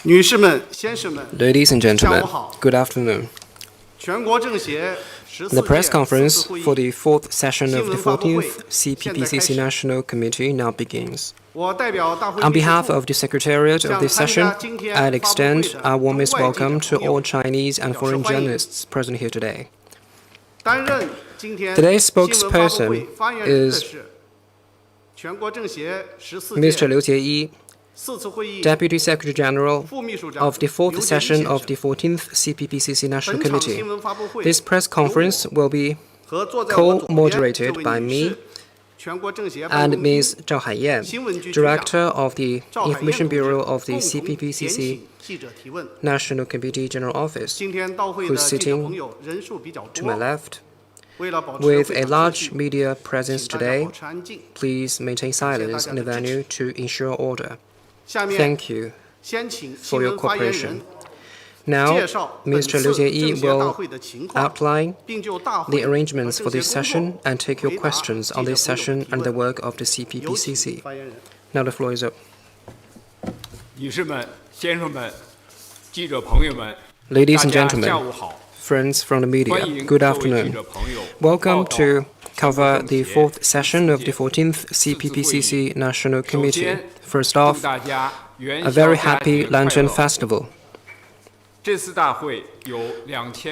Ladies and gentlemen, good afternoon. The press conference for the fourth session of the 14th CPPCC National Committee now begins. On behalf of the Secretariat of this session, I'd extend our warmest welcome to all Chinese and foreign journalists present here today. Today's spokesperson is Mr. Liu Jieyi, Deputy Secretary General of the fourth session of the 14th CPPCC National Committee. This press conference will be co-moderated by me and Ms. Zhao Haiyan, Director of the Information Bureau of the CPPCC National Committee General Office, who's sitting to my left. With a large media presence today, please maintain silence in the venue to ensure order. Thank you for your cooperation. Now, Mr. Liu Jieyi will outline the arrangements for this session and take your questions on this session and the work of the CPPCC. Now the floor is up. Ladies and gentlemen, friends from the media, good afternoon. Welcome to cover the fourth session of the 14th CPPCC National Committee. First off, a very happy Lantern Festival.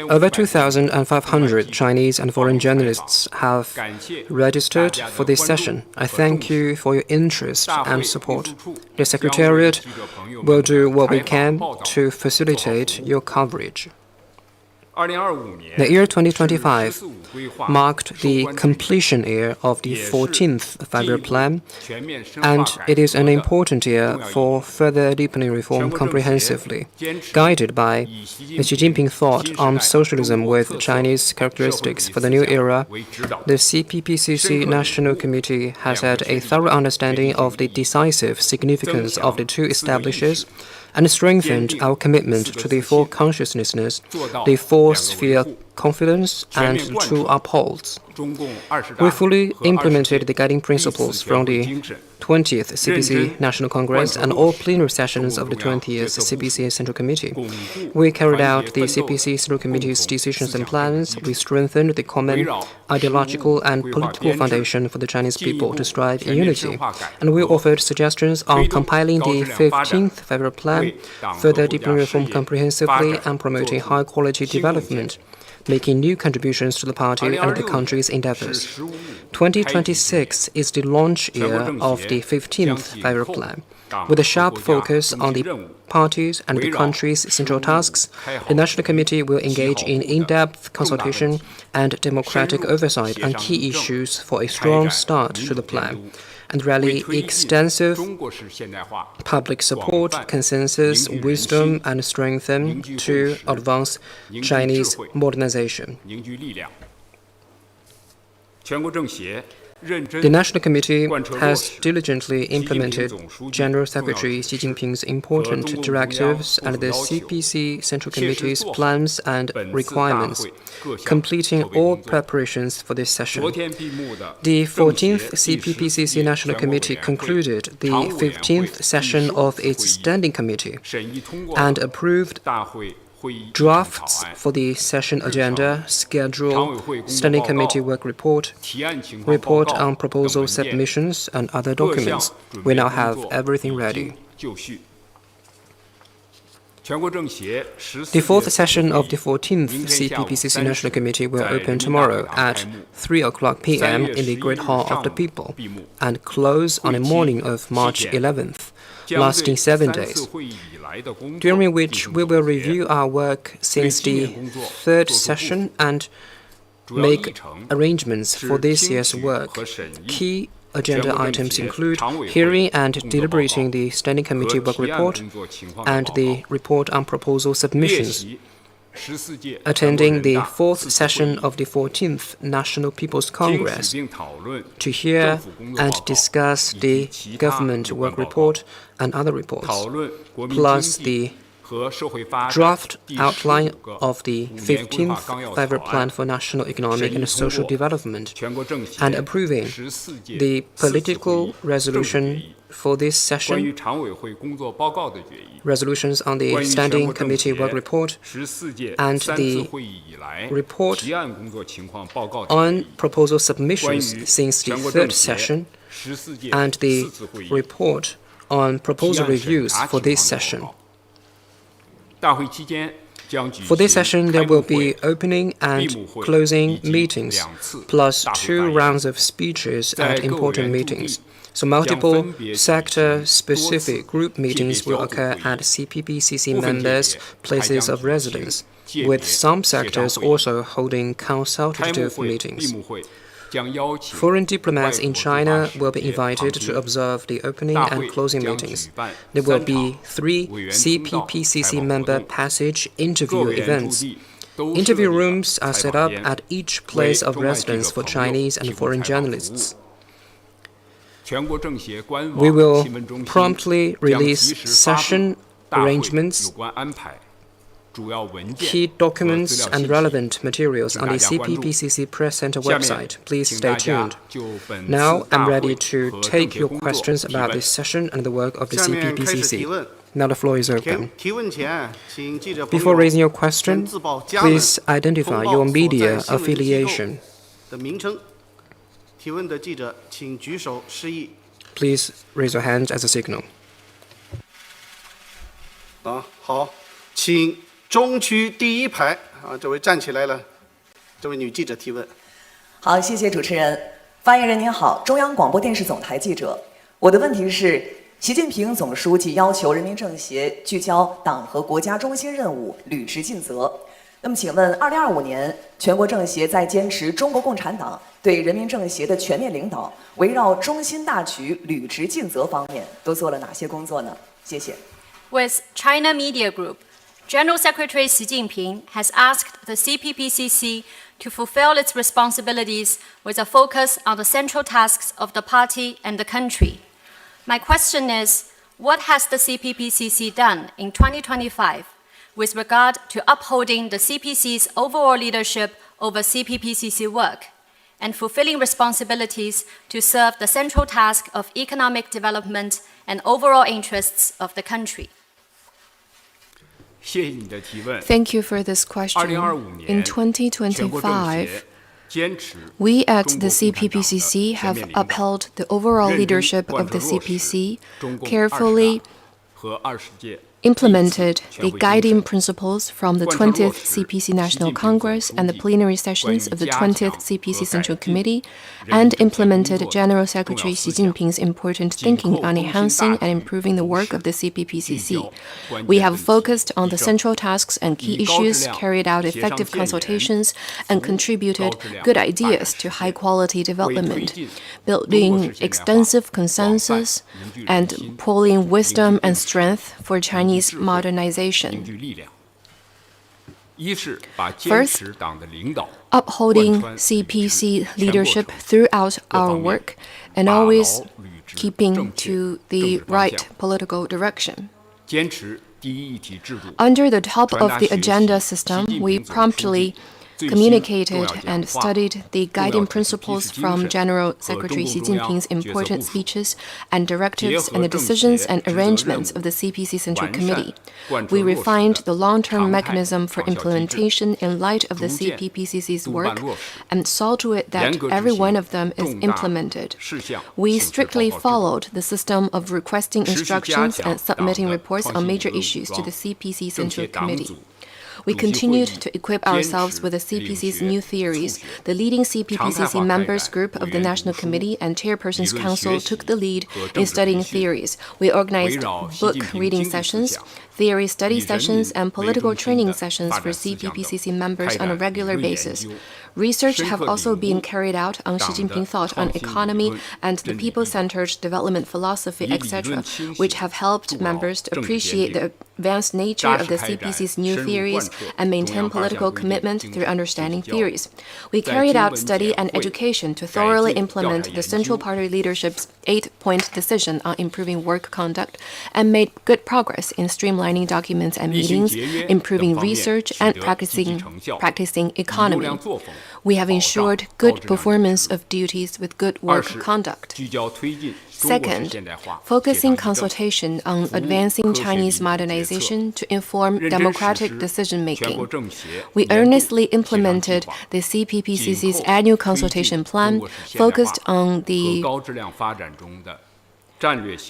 Over 2,500 Chinese and foreign journalists have registered for this session. I thank you for your interest and support. The Secretariat will do what we can to facilitate your coverage. The year 2025 marked the completion year of the 14th Five-Year Plan, and it is an important year for further deepening reform comprehensively. Guided by the Xi Jinping thought on socialism with Chinese characteristics for the new era, the CPPCC National Committee has had a thorough understanding of the decisive significance of the two establishes and strengthened our commitment to the four consciousnesses, the four-sphere confidence, and to uphold. We fully implemented the guiding principles from the 20th CPC National Congress and all plenary sessions of the 20th CPC Central Committee. We carried out the CPC Central Committee's decisions and plans. We strengthened the common ideological and political foundation for the Chinese people to strive in unity. And we offered suggestions on compiling the 15th Five-Year Plan, further deepening reform comprehensively, and promoting high-quality development, making new contributions to the party and the country's endeavors. 2026 is the launch year of the 15th Five-Year Plan. With a sharp focus on the party's and the country's central tasks, the National Committee will engage in in-depth consultation and democratic oversight on key issues for a strong start to the plan, and rally extensive public support, consensus, wisdom, and strength to advance Chinese modernization. The National Committee has diligently implemented General Secretary Xi Jinping's important directives and the CPC Central Committee's plans and requirements, completing all preparations for this session. The 14th CPPCC National Committee concluded the 15th session of its Standing Committee and approved drafts for the session agenda, schedule, Standing Committee work report, report on proposal submissions, and other documents. We now have everything ready. The fourth session of the 14th CPPCC National Committee will open tomorrow at 3:00 p.m. in the Great Hall of the People and close on the morning of March 11th, lasting 7 days, during which we will review our work since the third session and make arrangements for this year's work. Key agenda items include hearing and deliberating the Standing Committee work report and the report on proposal submissions, attending the fourth session of the 14th National People's Congress to hear and discuss the government work report and other reports, plus the draft outline of the 15th Five-Year Plan for National Economic and Social Development, and approving the political resolution for this session, resolutions on the Standing Committee Work Report, and the report on proposal submissions since the third session, and the report on proposal reviews for this session. For this session, there will be opening and closing meetings, plus 2 rounds of speeches at important meetings. So multiple sector-specific group meetings will occur at CPPCC members' places of residence, with some sectors also holding consultative meetings. Foreign diplomats in China will be invited to observe the opening and closing meetings. There will be 3 CPPCC member passage interview events. Interview rooms are set up at each place of residence for Chinese and foreign journalists. We will promptly release session arrangements, key documents and relevant materials on the CPPCC Press Center website. Please stay tuned. Now I'm ready to take your questions about this session and the work of the CPPCC. Now the floor is open. Before raising your question, please identify your media affiliation. Please raise your hand as a signal. 好，请中区第一排这位站起来了，这位女记者提问。好，谢谢主持人。发言人您好，中央广播电视总台记者。我的问题是，习近平总书记要求人民政协聚焦党和国家中心任务，履职尽责。那么，请问，2025年全国政协在坚持中国共产党对人民政协的全面领导，围绕中心大局、履职尽责方面都做了哪些工作呢？谢谢。With China Media Group, General Secretary Xi Jinping has asked the CPPCC to fulfill its responsibilities with a focus on the central tasks of the party and the country. My question is, what has the CPPCC done in 2025 with regard to upholding the CPC's overall leadership over CPPCC work and fulfilling responsibilities to serve the central task of economic development and overall interests of the country? Thank you for this question. In 2025, we at the CPPCC have upheld the overall leadership of the CPC, carefully implemented the guiding principles from the 20th CPC National Congress and the plenary sessions of the 20th CPC Central Committee, and implemented General Secretary Xi Jinping's important thinking on enhancing and improving the work of the CPPCC. We have focused on the central tasks and key issues, carried out effective consultations, and contributed good ideas to high-quality development, building extensive consensus and pooling wisdom and strength for Chinese modernization. First, upholding CPC leadership throughout our work and always keeping to the right political direction. Under the top of the agenda system, we promptly communicated and studied the guiding principles from General Secretary Xi Jinping's important speeches and directives and the decisions and arrangements of the CPC Central Committee. We refined the long-term mechanism for implementation in light of the CPPCC's work and saw to it that every one of them is implemented. We strictly followed the system of requesting instructions and submitting reports on major issues to the CPC Central Committee. We continued to equip ourselves with the CPC's new theories. The leading CPPCC members group of the National Committee and Chairperson's Council took the lead in studying theories. We organized book reading sessions, theory study sessions, and political training sessions for CPPCC members on a regular basis. Research have also been carried out on Xi Jinping thought on economy and the people-centered development philosophy, etc., which have helped members to appreciate the advanced nature of the CPC's new theories and maintain political commitment through understanding theories. We carried out study and education to thoroughly implement the Central Party leadership's 8-point decision on improving work conduct and made good progress in streamlining streamlining documents and meetings, improving research, and practicing economy. We have ensured good performance of duties with good work conduct. Second, focusing consultation on advancing Chinese modernization to inform democratic decision-making. We earnestly implemented the CPPCC's annual consultation plan focused on the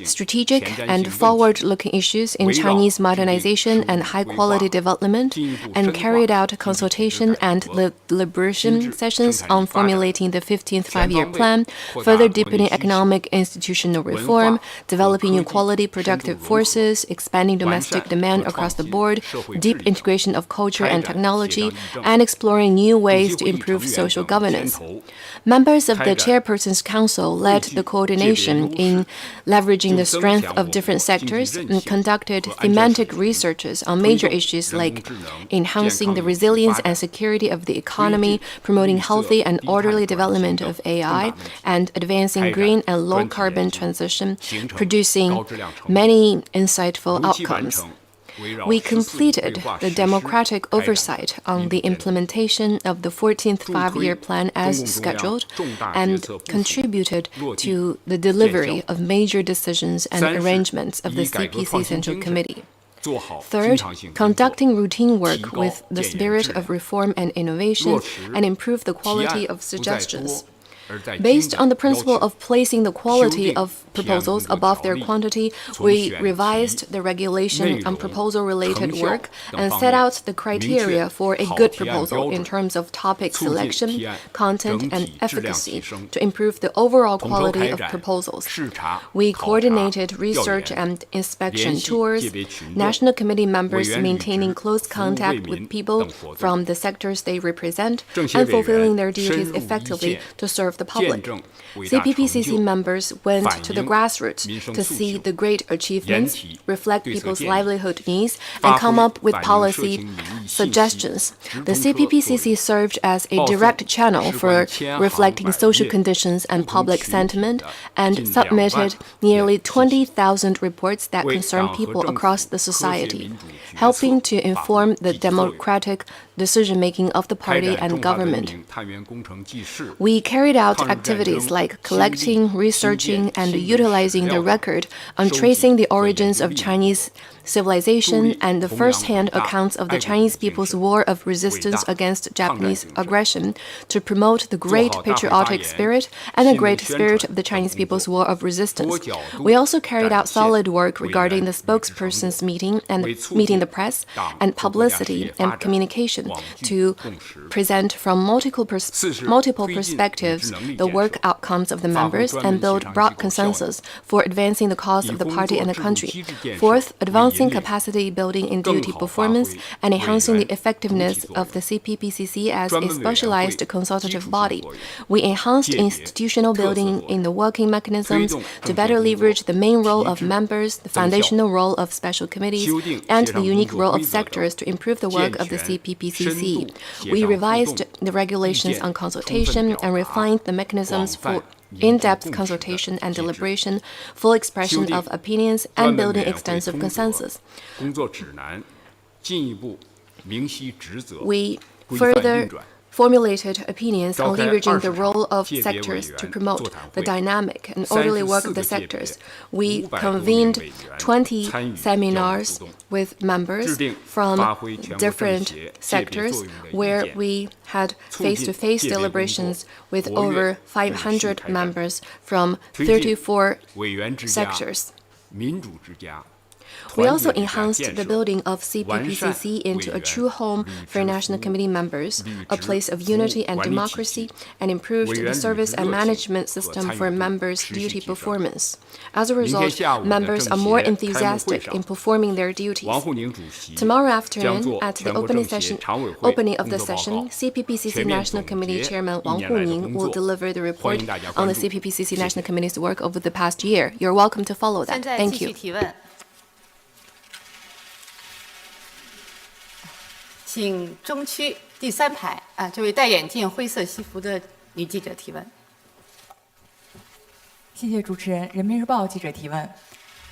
strategic and forward-looking issues in Chinese modernization and high-quality development, and carried out consultation and deliberation sessions on formulating the 15th Five-Year Plan, further deepening economic institutional reform, developing new quality productive forces, expanding domestic demand across the board, deep integration of culture and technology, and exploring new ways to improve social governance. Members of the Chairperson's Council led the coordination in leveraging the strength of different sectors and conducted thematic researches on major issues like enhancing the resilience and security of the economy, promoting healthy and orderly development of AI, and advancing green and low-carbon transition, producing many insightful outcomes. We completed the democratic oversight on the implementation of the 14th Five-Year Plan as scheduled and contributed to the delivery of major decisions and arrangements of the CPC Central Committee. Third, conducting routine work with the spirit of reform and innovation and improve the quality of suggestions. Based on the principle of placing the quality of proposals above their quantity, we revised the regulation on proposal-related work and set out the criteria for a good proposal in terms of topic selection, content, and efficacy to improve the overall quality of proposals. We coordinated research and inspection tours, national committee members maintaining close contact with people from the sectors they represent and fulfilling their duties effectively to serve the public. CPPCC members went to the grassroots to see the great achievements, reflect people's livelihood needs, and come up with policy suggestions. The CPPCC served as a direct channel for reflecting social conditions and public sentiment and submitted nearly 20,000 reports that concern people across the society, helping to inform the democratic decision-making of the party and government. We carried out activities like collecting, researching, and utilizing the record on tracing the origins of Chinese civilization and the first-hand accounts of the Chinese people's war of resistance against Japanese aggression to promote the great patriotic spirit and the great spirit of the Chinese people's war of resistance. We also carried out solid work regarding the spokespersons meeting and meeting the press and publicity and communication to present from multiple perspectives the work outcomes of the members and build broad consensus for advancing the cause of the party and the country. Fourth, advancing capacity building in duty performance and enhancing the effectiveness of the CPPCC as a specialized consultative body. We enhanced institutional building in the working mechanisms to better leverage the main role of members, the foundational role of special committees, and the unique role of sectors to improve the work of the CPPCC. We revised the regulations on consultation and refined the mechanisms for in-depth consultation and deliberation, full expression of opinions, and building extensive consensus. We further formulated opinions on leveraging the role of sectors to promote the dynamic and orderly work of the sectors. We convened 20 seminars with members from different sectors where we had face-to-face deliberations with over 500 members from 34 sectors. We also enhanced the building of CPPCC into a true home for National Committee members, a place of unity and democracy, and improved the service and management system for members' duty performance. As a result, members are more enthusiastic in performing their duties. Tomorrow afternoon, at the opening of the session, CPPCC National Committee Chairman Wang Huning will deliver the report on the CPPCC National Committee's work over the past year. You're welcome to follow that. Thank you. 请中区第3排这位戴眼镜、灰色西服的女记者提问。谢谢主持人。人民日报记者提问。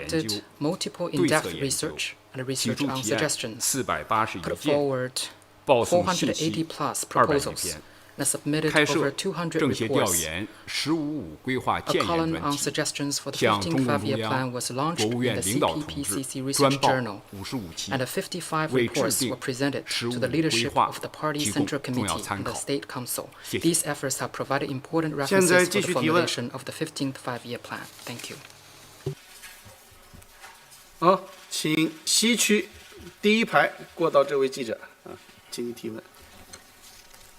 conducted multiple in-depth research and 提 research 出 on 提案 suggestions, 481 件， put forward 报送信息 480 plus 200余 proposals, 篇， and submitted 开设 over 200政协调 reports. 研“十五五”规划 A 建言 column 专 on 题， suggestions for the 向 15th 中共 five-year 中 plan 央、 was 国 launched 务 in 院 the 领导同志 CPPCC 专 Research 报 Journal, 55期， and 55 为制 reports 定 were presented 十五 to the 五规 leadership 划 of the party 提供 Central 重要 Committee 参 and the 考。 State Council. 谢谢。 These efforts have provided important 现在 references 继 for the 续提问。 formulation of the 15th five-year plan. Thank you. 好，请西区第一排过道这位记者啊，请你提问。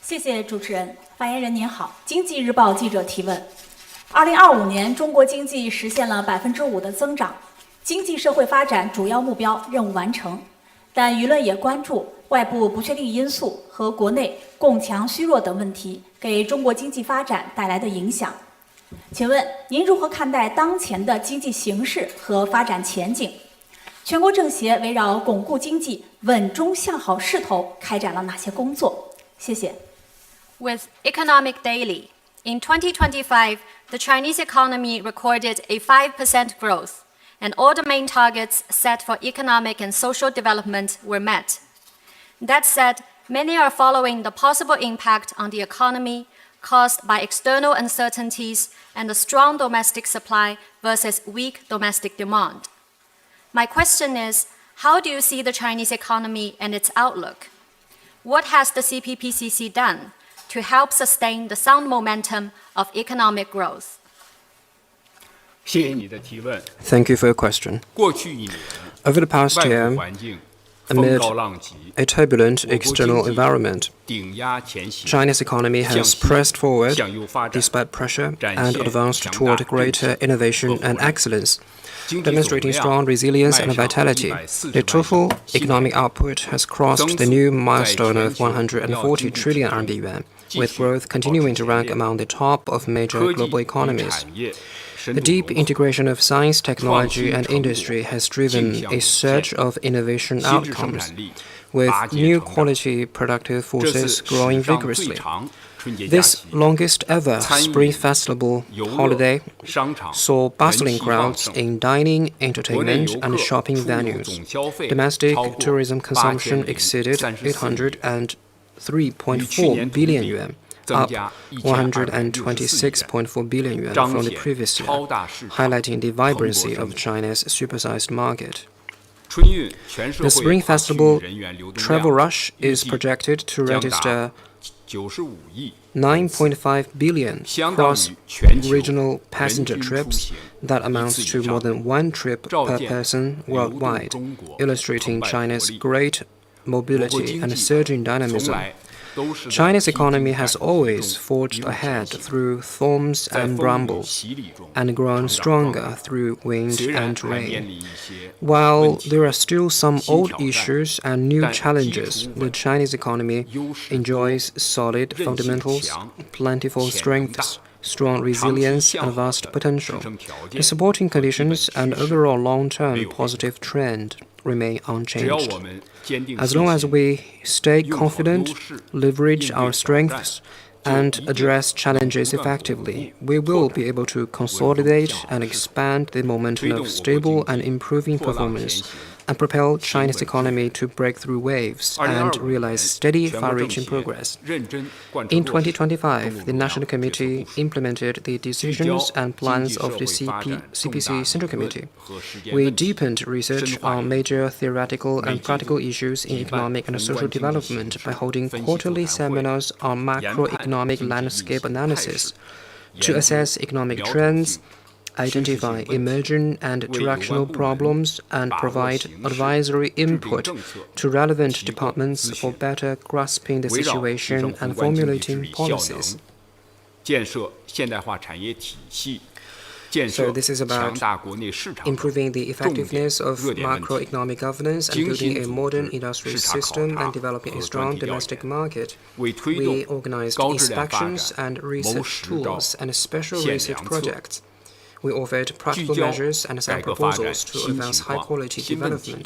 谢谢主持人。发言人您好，经济日报记者提问：2025年中国经济实现了5%的增长，经济社会发展主要目标任务完成，但舆论也关注外部不确定因素和国内供强虚弱等问题给中国经济发展带来的影响。请问您如何看待当前的经济形势和发展前景？全国政协围绕巩固经济稳中向好势头开展了哪些工作？谢谢。With Economic Daily, in 2025, the Chinese economy recorded a 5% growth, and all the main targets set for economic and social development were met. That said, many are following the possible impact on the economy caused by external uncertainties and a strong domestic supply versus weak domestic demand. My question is, how do you see the Chinese economy and its outlook? What has the CPPCC done to help sustain the sound momentum of economic growth? 谢谢你的提问。 Thank you for your question. 过去一年， Over the past 外部 year, 环境 amid 风高浪急， a turbulent 我国 external 经济 environment, 顶压前行， China's economy 向 has 西 pressed forward 向右发展， despite pressure 展 and 现 advanced 强 toward 大 greater 韧性 innovation 和 and 活力。 excellence, 经济总 demonstrating 量 strong resilience 迈 and 上 vitality. 140 The total 万亿新 economic 台币 output has crossed 增 the 速 new 在 milestone 全 of 球主要 140经济 trillion 体 RMB 中 yuan, 继 with 续 growth 保持 continuing to 前 rank 列。 among the top of major 科技 global 与 economies. 产业深 The 度 deep 融合 integration of science, technology, and 创新成果 industry has driven 竞相 a 涌 surge 现 of innovation 新质生 outcomes, 产力 with 拔节 new 成长。 quality productive 这次 forces 史 growing 上最 vigorously. 长春节假 This 期， longest ever 参与 Spring Festival 游乐 holiday 商场 saw 人 bustling 气旺 crowds 盛。 in dining, 国内 entertainment, 游 and 客 shopping 出游 venues. 总消费 Domestic 超过 tourism consumption 8034 exceeded 亿元，与去 803.4 年同 billion 比 yuan, 增 up 加1264 126.4 billion yuan 彰 from the 显 previous year, 超大市场 highlighting the 蓬勃 vibrancy 生 of 长。 China's supersized market. 春运全社 The 会 Spring 跨区域 Festival 人员流动 travel 量 rush 预 is 计 projected to 将 register 达95亿， 9.5 billion 相当于全球 cross-regional 人 passenger 均出 trips 行 that 一 amounts 次以 to more 上， than one trip 照 per 见 person 流动 worldwide, 中国 illustrating 澎湃活 China's 力。 great 我国 mobility 经 and 济 surging 从 dynamism. 来都是在 China's 披荆 economy 斩 has 棘 always 中 forged 一路 ahead 前行， through thorns 在 and 风雨 brambles 洗礼中 and grown 成长壮 stronger 大。 through wind 虽然 and 还面 rain. 临一些 While 问题 there are still some 新 old 挑战， issues and new 但基 challenges, 础 the 稳， Chinese economy 优势多， enjoys solid 韧性 fundamentals, 强， plentiful 潜能大， strengths, strong 长期 resilience, 向 and 好 vast 的 potential. 支撑条 The 件 supporting 和基本 conditions 趋 and 势 overall 没 long-term 有变化。 positive trend remain 只要 unchanged. 我们坚定 As 信 long as 心， we stay 用好优 confident, 势， leverage 应 our 对挑战， strengths, 就 and 一定 address 能 challenges 不断巩 effectively, 固 we 拓 will 展 be able to 稳中 consolidate 向好 and 势头， expand the 推 momentum 动 of 我国 stable 经 and 济 improving 破浪前 performance 行， and propel 行 China's 稳致 economy 远。 to break through waves and 2025 realize 年， steady, 全国政 far-reaching 协 progress. 认真贯彻 In 落实中共 2025, 中 the 央 National 决策 Committee 部署， implemented the 聚焦 decisions and 经 plans 济 of 社 the 会发展重大 CPPCC 理 Central 论 Committee. 和实践 We 问题， deepened research 深化 on 研究， major theoretical 每 and 季 practical 度 issues in 举办 economic and 宏 social 观经济形 development 势 by holding 分析座 quarterly 谈会， seminars on 研判 macroeconomic 经济运 landscape 行态 analysis 势， to 研 assess 究 economic 苗头 trends, 性、 identify 趋势性问题， emerging and 为有关 directional 部门 problems, and 把握 provide 形势， advisory 制定 input 政策， to relevant 提供 departments 咨 for 询， better grasping the 围绕提 situation 升 and 宏观经济治 formulating 理效 policies. 能，建设现代化产业体系，建 So 设 this is 强 about 大国内市场等 improving the 重点 effectiveness of 热点问题， macroeconomic governance and 精 building 心 a 组 modern 织 industrial 视察考 system 察 and developing a 和 strong 专题调 domestic 研， market. 为推 We 动 organized 高质量发 inspections 展 and 谋 research 实招 tours and special 献 research 良策， projects. We offered 聚 practical 焦 measures and 改 some 革发展 proposals to 新 advance 情况、 high-quality 新问题， development.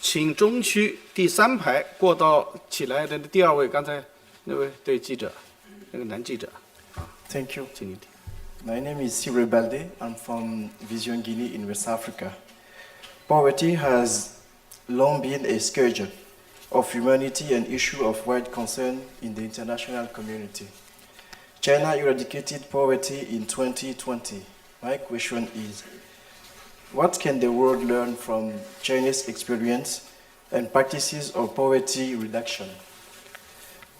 请中区第3排过道起来的第2位，刚才那位对记者，那个男记者。Thank you. 请您听。My name is Cyril Balde. I'm from Vision Guinea in West Africa. Poverty has long been a scourge of humanity and issue of wide concern in the international community. China eradicated poverty in 2020. My question is, what can the world learn from Chinese experience and practices of poverty reduction?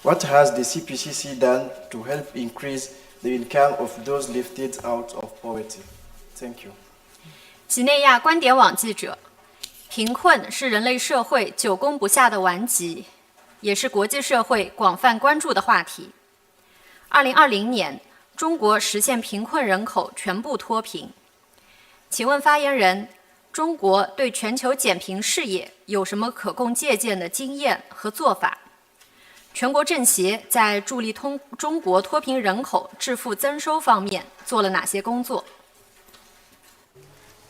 What has the CPPCC done to help increase the income of those lifted out of poverty? Thank you. 几内亚观点网记者，贫困是人类社会久攻不下的顽疾，也是国际社会广泛关注的话题。2020年，中国实现贫困人口全部脱贫。请问发言人，中国对全球减贫事业有什么可供借鉴的经验和做法？全国政协在助力中国脱贫人口致富增收方面做了哪些工作？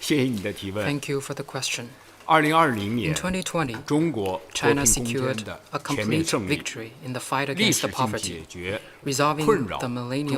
谢谢你的提问。 Thank you for the question. 2020 In 年， 2020, 中国脱 China 贫攻 secured 坚的 a 全面 complete 胜利， victory in the fight 历 against 史 the 性解 poverty, 决 resolving 困扰 the 中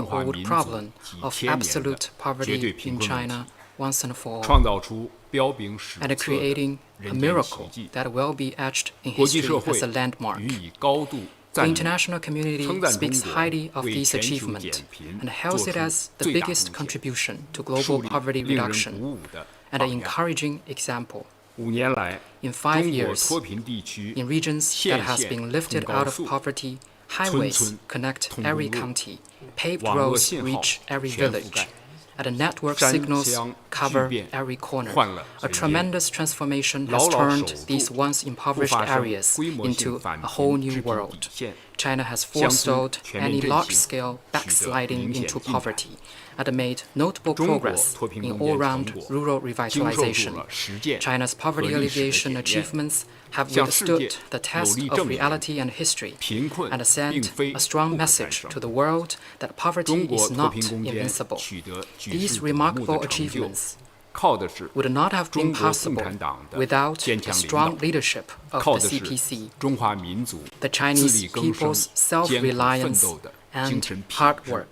华 millennial-old 民族 problem 几 of 千年的 absolute 绝 poverty 对贫 in 困问 China 题， once and for 创 all, 造出彪炳史 and 册的 creating a 人间奇 miracle 迹。 that will be etched in 国际 history 社 as 会 a landmark. 予以高度 The 赞誉， international community 称赞中 speaks 国 highly of 为 this 全球 achievement 减贫 and 做 hails it 出 as the 最大 biggest 贡献， contribution to 树 global 立 poverty 令人 reduction 鼓舞的 and 榜 an 样。 encouraging example. 5年来， In 5中国 years, 脱贫地区 in regions 县 that has 县 been 通 lifted 高 out of 速， poverty, 村 highways 村 connect 通 every 公路， county, paved 网络 roads 信号 reach every 全覆 village, 盖， and the network 山 signals 乡 cover 巨变 every corner. 换了 A 人间， tremendous transformation has 牢牢 turned 守 these 住 once 不 impoverished 发生 areas 规模性 into 返 a whole 贫 new 制度 world. 底线， China has 乡村 forestalled 全面 any 振兴， large-scale 取得 backsliding 明显 into 进展。 poverty and made notable 中国 progress 脱贫 in 攻坚 all-round 成果 rural 经受住 revitalization. 了实践 China's 和 poverty 历史的 alleviation 检验， achievements have 向世界 withstood the 有 test 力 of 证明 reality and history 贫困 and 并 sent 非 a strong 不可战 message 胜 to。the world that 中 poverty 国 is 脱 not 贫攻坚 invincible. 取得举 These 世瞩目 remarkable 的成就， achievements 靠的是 would not have 中 been 国共 possible 产党的 without 坚 the 强领 strong 导， leadership of 靠 the 的是 CPC, 中华民族 the 自 Chinese 力更生、 people's 艰苦奋 self-reliance 斗的精 and 神品 hard 质， work.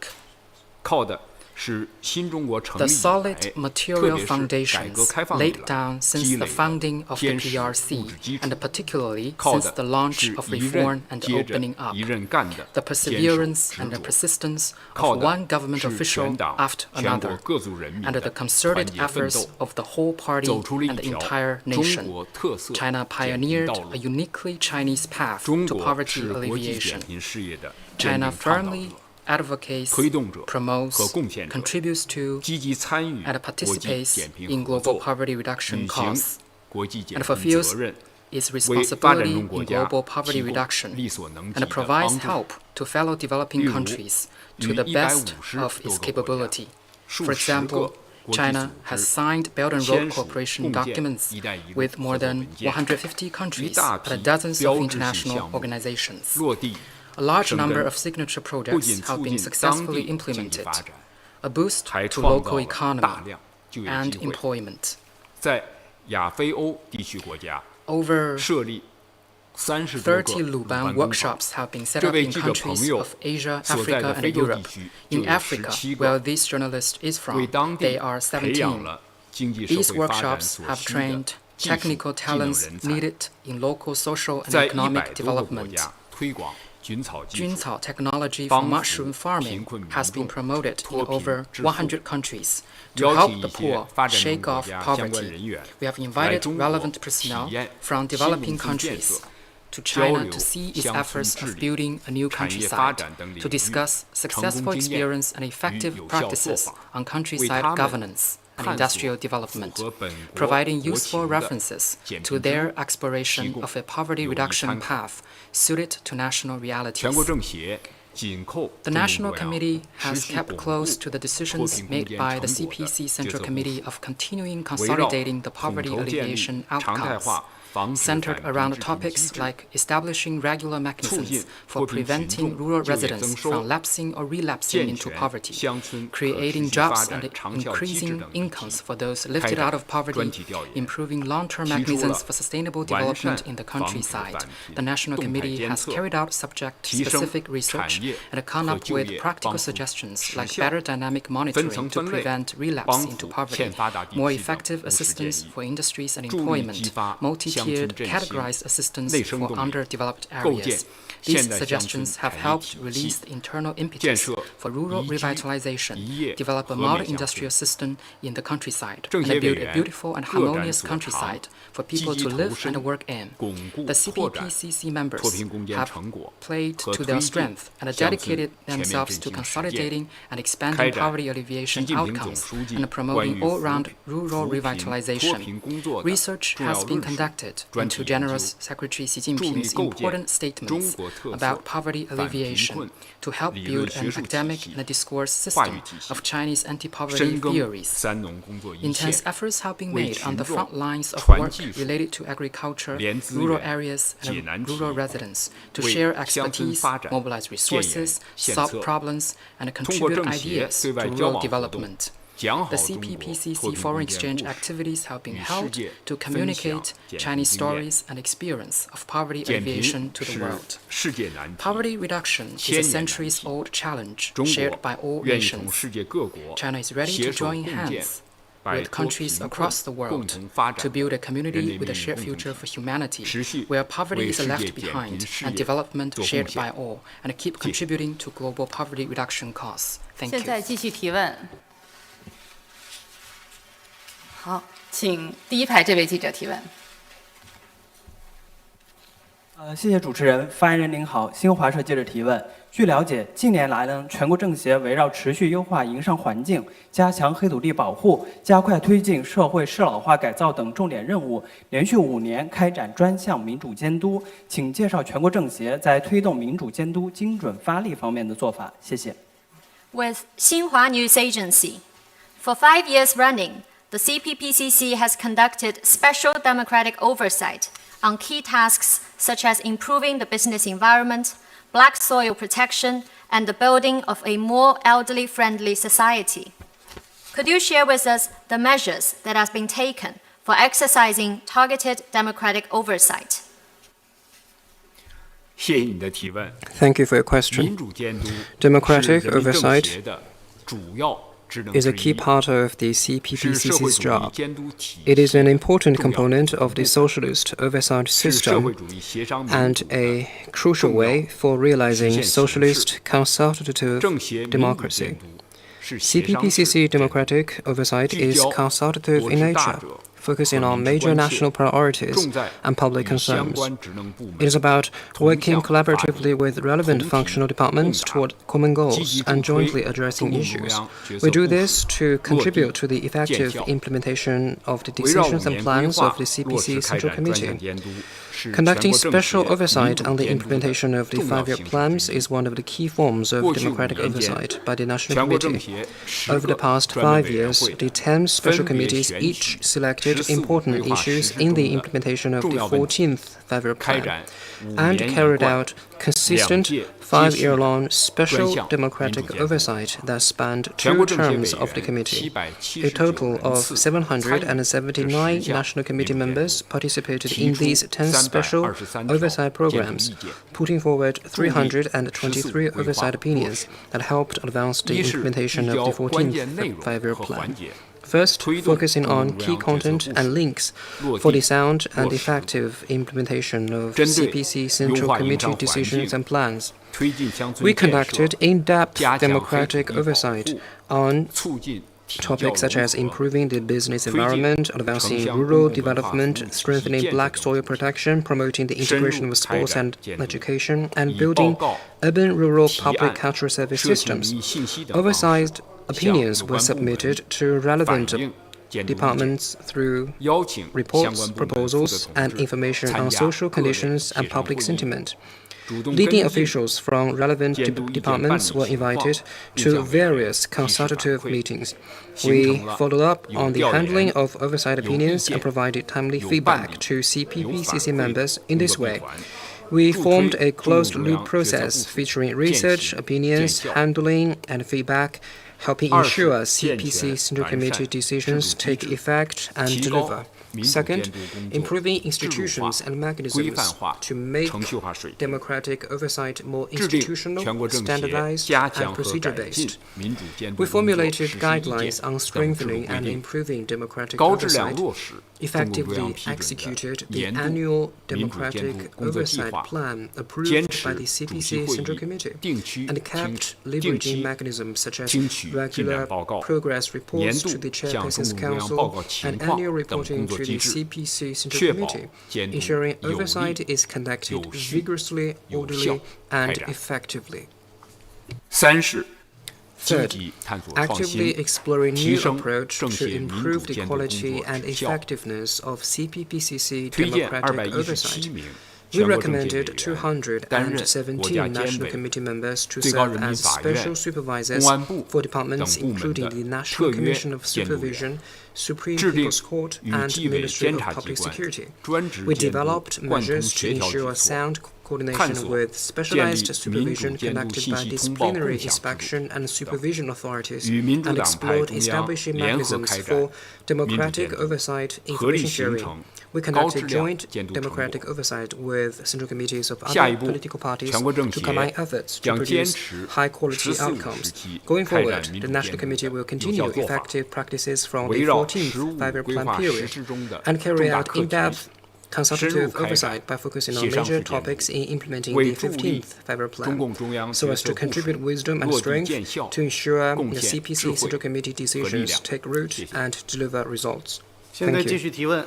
靠的是新中国成 The 立以 solid 来，特 material 别是改革 foundations 开放以 laid 来 down 积 since 累 the 的 founding of the 坚实物 PRC 质基础， and particularly 靠 since 的 the launch 是 of 一 reform 任 and 接着 opening up, 一任干的 the 坚守 perseverance and 执 the 着， persistence 靠 of 的 one government 是 official 全党 after 全国 another, 各族人民 and 的 the 团 concerted 结奋 efforts 斗， of the whole party 走出了一 and the 条 entire 中 nation. 国特色 China 减贫 pioneered 道路 a。uniquely Chinese path 中 to 国 poverty 是国际 alleviation. 减贫事业的坚 China 定倡导 firmly 者、 advocates, 推动者 promotes, 和贡献者， contributes to, 积极参与 and 国际 participates 减贫 in 合 global 作， poverty reduction 履行 cause, 国际减 and 贫 fulfills 责任， its 为发展 responsibility 中 in 国家 global poverty 提供 reduction, 力所能及 and 的 provides 帮助。 help to fellow developing 例如， countries 与 to the best 150 of 多 its 个国家、 capability. 数 For 十 example, 个国际 China 组 has 织 signed Belt and 签 Road 署 Cooperation 共建 documents 一带一路 with 合 more 作 than 文件， 150一 countries 大 and 批 dozens 标 of 志性 international 项目 organizations. 落地 A large 生根， number of signature 不 projects 仅 have 促 been 进当 successfully 地经济 implemented, 发展， a boost 还 to 创造 local 了大 economy 量就业 and 机会。 employment. 在亚非欧地区国家 Over 设立30多个30鲁 Luban 班工厂。 workshops have been set 这 up 位 in 记者朋 countries 友 of Asia, 所在 Africa, 的 and 非洲地 Europe. 区就 In 有 Africa, 17 where 个， this journalist is 为 from, 当地 they are 培养 17. 了经济社 These 会发展 workshops 所 have 需的 trained 技术 technical 技能 talents 人才， needed in local social and 在 economic 100多个国 development. 家推广菌草技术， Junzao technology for 帮扶 mushroom 贫 farming 困民 has been 众 promoted in 脱贫 over 致富。 100 countries to 邀 help 请 the 一些 poor 发展中 shake 国 off 家相关 poverty. 人员 We have 来 invited 中国 relevant 体 personnel 验 from 新 developing 农村建 countries 设、 to 交 China 流 to see its 乡村 efforts 治 of 理、 building a new 产业发 countryside, 展等领 to 域 discuss 成 successful 功经验 experience and 与 effective 有效做 practices 法， on 为 countryside 他们 governance and 探 industrial 索符 development, 合本国 providing 国 useful 情的 references 减 to 贫之 their 路，提 exploration 供 of a poverty 有益 reduction 参考。 path suited to national 全国 realities. 政协紧扣 The 中 National 共中央， Committee 持 has 续 kept 巩固 close to the 脱 decisions 贫攻 made 坚 by the 成果的 CPC 决 Central 策部 Committee 署， of continuing 围绕 consolidating the 统 poverty 筹建立 alleviation 常态 outcomes. 化 centered around topics like establishing regular mechanisms for preventing rural residents from lapsing or relapsing into poverty, creating jobs and increasing incomes for those lifted out of poverty, improving long-term mechanisms for sustainable development in the countryside. The National Committee has carried out subject-specific research and come up with practical suggestions like better dynamic monitoring to prevent relapse into poverty, more effective assistance for industries and employment, multi-tiered categorized assistance for underdeveloped areas. These suggestions have helped release the internal impetus for rural revitalization, develop a modern industrial system in the countryside, and build a beautiful and harmonious countryside for people to live and work in. The CPPCC members have played to their strength and dedicated themselves to consolidating and expanding poverty alleviation outcomes and promoting all-round rural revitalization. Research has been conducted into General Secretary Xi Jinping's important statements about poverty alleviation to help build an academic and discourse system of Chinese anti-poverty theories. Intense efforts have been made on the front lines of work related to agriculture, rural areas, and rural residents to share expertise, mobilize resources, solve problems, and contribute ideas to rural development. The CPPCC foreign exchange activities have been held to communicate Chinese stories and experience of poverty alleviation to the world. Poverty reduction is a centuries-old challenge shared by all nations. China is ready to join hands with countries across the world to build a community with a shared future for humanity, where poverty is left behind and development shared by all, and keep contributing to global poverty reduction cause. Thank you. 现在继续提问。好，请第一排这位记者提问。谢谢主持人。发言人您好，新华社记者提问。据了解，近年来呢，全国政协围绕持续优化营商环境、加强黑土地保护、加快推进社会适老化改造等重点任务，连续5年开展专项民主监督。请介绍全国政协在推动民主监督精准发力方面的做法。谢谢。With Xinhua News Agency, for 5 years running, the CPPCC has conducted special democratic oversight on key tasks such as improving the business environment, black soil protection, and the building of a more elderly-friendly society. Could you share with us the measures that have been taken for exercising targeted democratic oversight? 谢谢你的提问。 Thank you for your question. 民主监督 Democratic 是人民政 oversight 协的主要职能 is a 之 key 一， part of the 是社会 CPPCC's 主义 job. 监督体 It is 系 an important 重要 component of the socialist oversight 是社会 system 主义协商民 and 主的 a crucial 重要 way for realizing 实现形式。 socialist consultative 政协民主监 democracy. 督是协商式 CPPCC democratic oversight 聚 is 焦 consultative 国 in 之大 nature, 者 focusing 和 on 民之 major 关切 national priorities 重在 and public 与相 concerns. 关职能部 It 门 is about 同 working 向发力 collaboratively with relevant 同体 functional departments 共达 toward common 积 goals 极 and 助推 jointly addressing 中共中 issues. 央决 We 策 do 部 this 署 to 落地 contribute to the effective 见效 implementation of the 围绕 decisions 5 and 年规 plans 划 of the 落实 CPC 开 Central 展专项 Committee. 监督是全 Conducting 国政 special 协 oversight 民 on 主 the 监督的 implementation of the 重要 5-year 形式 plans 之一 is one of the key forms of 过去5 democratic 年间 oversight by the National 全国政 Committee. 协10 Over the 个 past 专门 5 委员 years, 会 the 10 special 分别 committees 选 each 取 selected 14 important 规划实 issues 施 in the 中的 implementation of 重 the 要问题 14th 5-year 开 plan 展5 and 年一 carried 贯 out consistent 2届 5-year-long 专 special 项 democratic 民主监督 oversight that spanned 全 2 国政协委 terms of the 员 committee. A 779 total 人 of 次参与这779 10项 national committee 民主监督 members participated 提 in 出 these 10 special 323 oversight 条监督 programs, 意见 putting forward 助力14 323 规划 oversight 落 opinions 实 that helped advance the 一是 implementation 聚 of 焦 the 关键内 14th 容 5-year 和 plan. 环节 First, 推动 focusing 中 on 共中 key 央决策 content 部 and 署 links 落 for 地 the sound and 落实 effective implementation of 针对 CPC 优 Central 化营 Committee 商环 decisions 境 and plans. 推进乡村 We 建设 conducted in-depth 加强黑土 democratic 地保 oversight 护 on 促进体教 topics such 融 as 合 improving the business 推进 environment, 城 advancing 乡 rural 公共文化服务 development, 体系 strengthening 建设 black 等 soil protection, promoting the 深 integration 入 of 开 sports 展 and 监督 education, and 以 building 报告 urban-rural 提 public 案 cultural service 社区 systems. 民意信息等方式 Oversized 向 opinions 有 were 关部门 submitted to relevant 反映监督意见 departments through 邀请相 reports, 关部门负责 proposals, 同 and 志 information 参 on 加 social 各类 conditions 协 and 商会 public 议 sentiment. Leading officials from relevant departments were invited to various consultative meetings. We followed up on the handling of oversight opinions and provided timely feedback to CPPCC members in this way. We formed a closed-loop process featuring research, opinions, handling, and feedback, helping ensure CPC Central Committee decisions take effect and deliver. Second, improving institutions and mechanisms to make democratic oversight more institutional, standardized, and procedure-based. We formulated guidelines on strengthening and improving democratic oversight, effectively executed the annual democratic oversight plan approved by the CPC Central Committee, and kept leveraging mechanisms such as regular progress reports to the Chairperson's Council and annual reporting to the CPC Central Committee, ensuring oversight is conducted vigorously, orderly, and effectively. Third, actively exploring new approach to improve the quality and effectiveness of CPPCC democratic oversight. We recommended 217 National Committee members to serve as special supervisors for departments including the National Commission of Supervision, Supreme People's Court, and Ministry of Public Security. We developed measures to ensure sound coordination with specialized supervision conducted by disciplinary inspection and supervision authorities, and explored establishing mechanisms for democratic oversight information sharing. We conducted joint democratic oversight with central committees of other political parties to combine efforts to produce high-quality outcomes. Going forward, the National Committee will continue effective practices from the 14th Five-Year Plan period and carry out in-depth consultative oversight by focusing on major topics in implementing the 15th Five-Year Plan, so as to contribute wisdom and strength to ensure the CPC Central Committee decisions take root and deliver results. Thank you.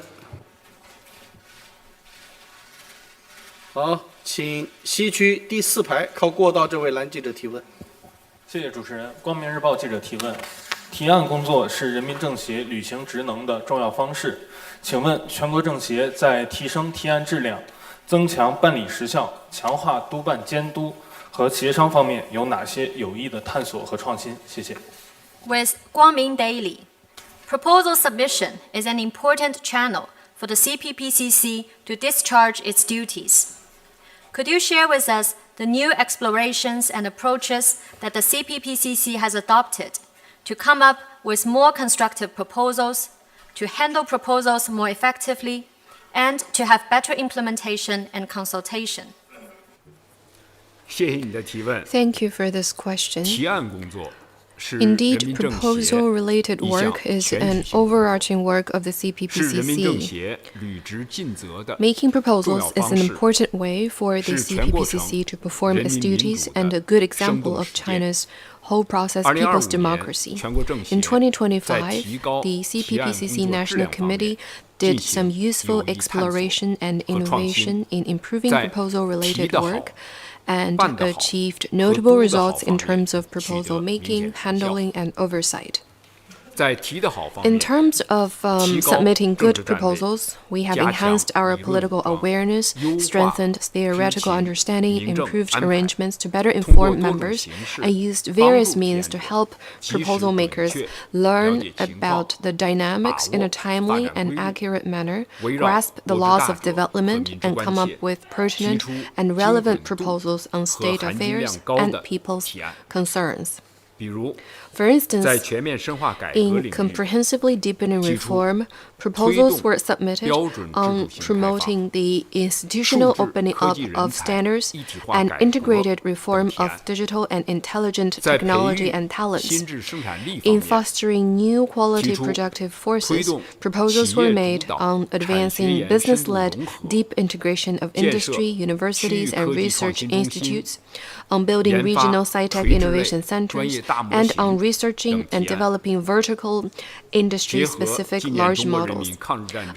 好，请西区第4排靠过道这位男记者提问。谢谢主持人。光明日报记者提问：提案工作是人民政协履行职能的重要方式，请问全国政协在提升提案质量、增强办理时效、强化督办监督和协商方面有哪些有益的探索和创新？谢谢。With Guangming Daily, proposal submission is an important channel for the CPPCC to discharge its duties. Could you share with us the new explorations and approaches that the CPPCC has adopted to come up with more constructive proposals, to handle proposals more effectively, and to have better implementation and consultation? 谢谢你的提问。 Thank you for this question. 提案工作 Indeed, proposal-related work is an overarching work of the CPPCC. Making proposals is an important way for the CPPCC to perform its duties and a good example of China's whole process people's democracy. In 2025, the CPPCC National Committee did some useful exploration and innovation in improving proposal-related work, and achieved notable results in terms of proposal making, handling, and oversight. In terms of submitting good proposals, we have enhanced our political awareness, strengthened theoretical understanding, improved arrangements to better inform members, and used various means to help proposal makers learn about the dynamics in a timely and accurate manner, grasp the laws of development, and come up with pertinent and relevant proposals on state affairs and people's concerns. For instance, in comprehensively deepening reform, proposals were submitted on promoting the institutional opening up of standards and integrated reform of digital and intelligent technology and talents. In fostering new quality productive forces, proposals were made on advancing business-led deep integration of industry, universities, and research institutes, on building regional sci-tech innovation centers, and on researching and developing vertical industry-specific large models.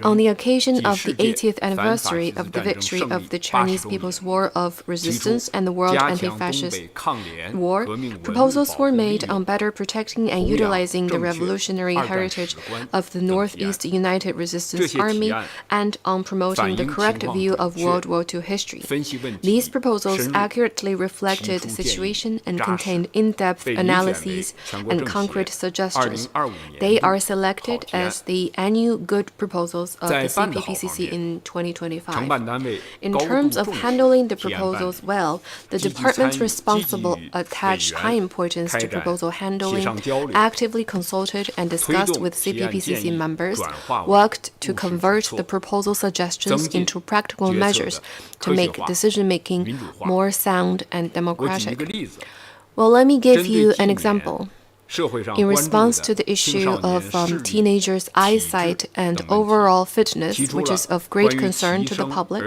On the occasion of the 80th anniversary of the victory of the Chinese People's War of Resistance and the World Anti-Fascist War, proposals were made on better protecting and utilizing the revolutionary heritage of the Northeast United Resistance Army and on promoting the correct view of World War II history. These proposals accurately reflected the situation and contained in-depth analyses and concrete suggestions. They are selected as the annual good proposals of the CPPCC in 2025. In terms of handling the proposals well, the departments responsible attached high importance to proposal handling, actively consulted and discussed with CPPCC members, worked to convert the proposal suggestions into practical measures to make decision-making more sound and democratic. Well, let me give you an example. In response to the issue of teenagers' eyesight and overall fitness, which is of great concern to the public,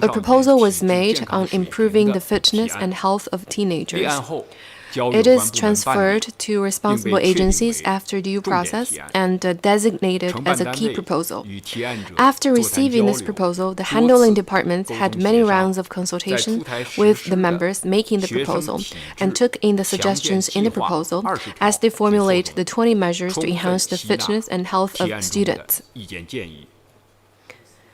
a proposal was made on improving the fitness and health of teenagers. It is transferred to responsible agencies after due process and designated as a key proposal. After receiving this proposal, the handling departments had many rounds of consultation with the members making the proposal and took in the suggestions in the proposal as they formulate the 20 measures to enhance the fitness and health of students.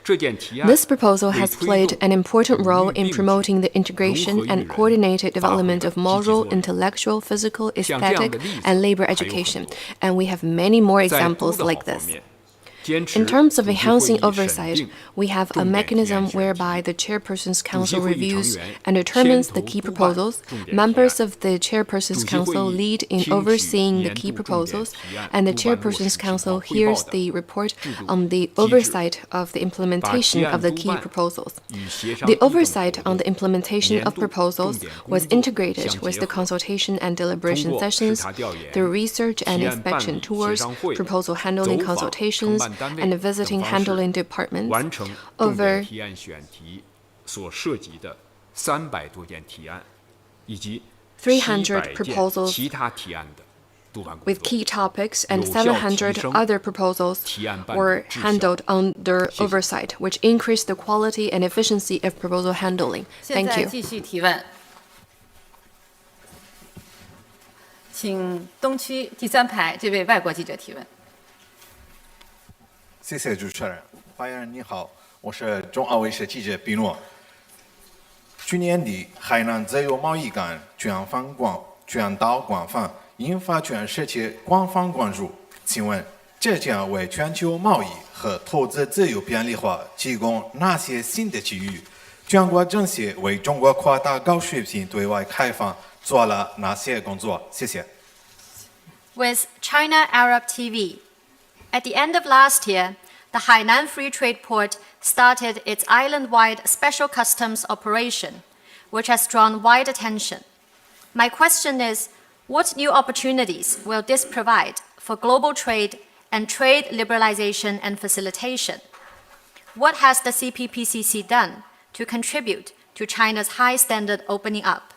This proposal has played an important role in promoting the integration and coordinated development of moral, intellectual, physical, aesthetic, and labor education, and we have many more examples like this. In terms of enhancing oversight, we have a mechanism whereby the Chairperson's Council reviews and determines the key proposals. Members of the Chairperson's Council lead in overseeing the key proposals, and the Chairperson's Council hears the report on the oversight of the implementation of the key proposals. The oversight on the implementation of proposals was integrated with the consultation and deliberation sessions, through research and inspection tours, proposal handling consultations, and the visiting handling departments. Over 300 proposals with key topics and 700 other proposals were handled under oversight, which increased the quality and efficiency of proposal handling. Thank you. 请东区第3排这位外国记者提问。谢谢主持人，发言人你好，我是中澳卫视记者比诺。去年底，海南自由贸易港卷岛广泛，引发全世界广泛关注。请问，这将为全球贸易和投资自由便利化提供哪些新的机遇？全国政协为中国扩大高水平对外开放做了哪些工作？谢谢。With China Arab TV. At the end of last year, the Hainan Free Trade Port started its island-wide special customs operation, which has drawn wide attention. My question is, what new opportunities will this provide for global trade and trade liberalization and facilitation? What has the CPPCC done to contribute to China's high standard opening up?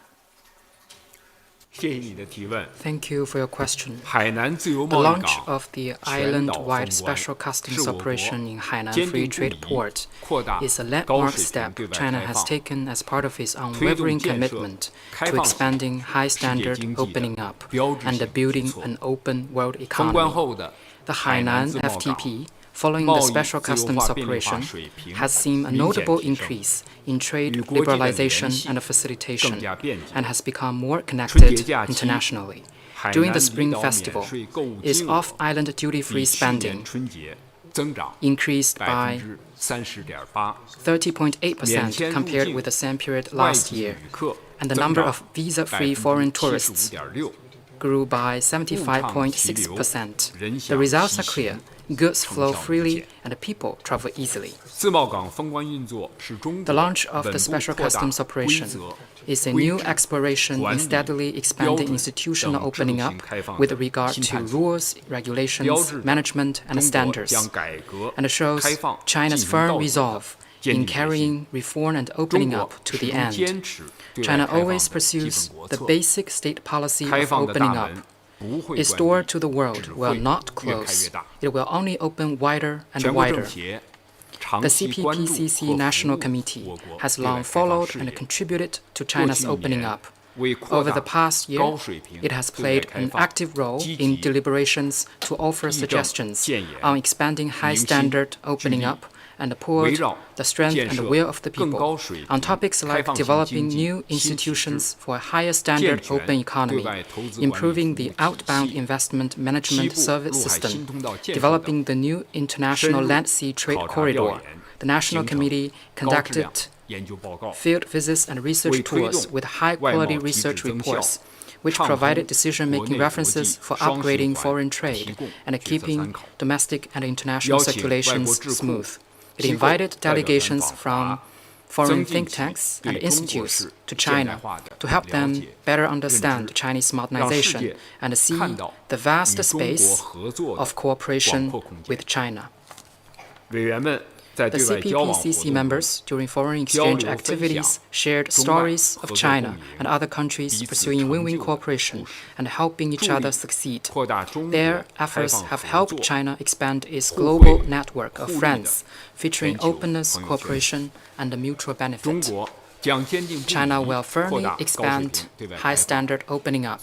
Thank you for your question. The launch of the island-wide special customs operation in Hainan Free Trade Port is a landmark step China has taken as part of its unwavering commitment to expanding high-standard opening up and building an open world economy. The Hainan FTP, following the special customs operation, has seen a notable increase in trade liberalization and facilitation and has become more connected internationally. During the Spring Festival, its off-island duty-free spending increased by 30.8% compared with the same period last year, and the number of visa-free foreign tourists grew by 75.6%. The results are clear. Goods flow freely and people travel easily. The launch of the special customs operation is a new exploration in steadily expanding institutional opening up with regard to rules, regulations, management, and standards, and shows China's firm resolve in carrying reform and opening up to the end. China always pursues the basic state policy of opening up. Its door to the world will not close. It will only open wider and wider. The CPPCC National Committee has long followed and contributed to China's opening up. Over the past year, it has played an active role in deliberations to offer suggestions on expanding high-standard opening up and poured the strength and will of the people on topics like developing new institutions for a higher standard open economy, improving the outbound investment management service system, developing the new international land-sea trade corridor. The National Committee conducted field visits and research tours with high-quality research reports, which provided decision-making references for upgrading foreign trade and keeping domestic and international circulations smooth. It invited delegations from foreign think tanks and institutes to China to help them better understand Chinese modernization and see the vast space of cooperation with China. The CPPCC members, during foreign exchange activities, shared stories of China and other countries pursuing win-win cooperation and helping each other succeed. Their efforts have helped China expand its global network of friends, featuring openness, cooperation, and mutual benefit. China will firmly expand high-standard opening up,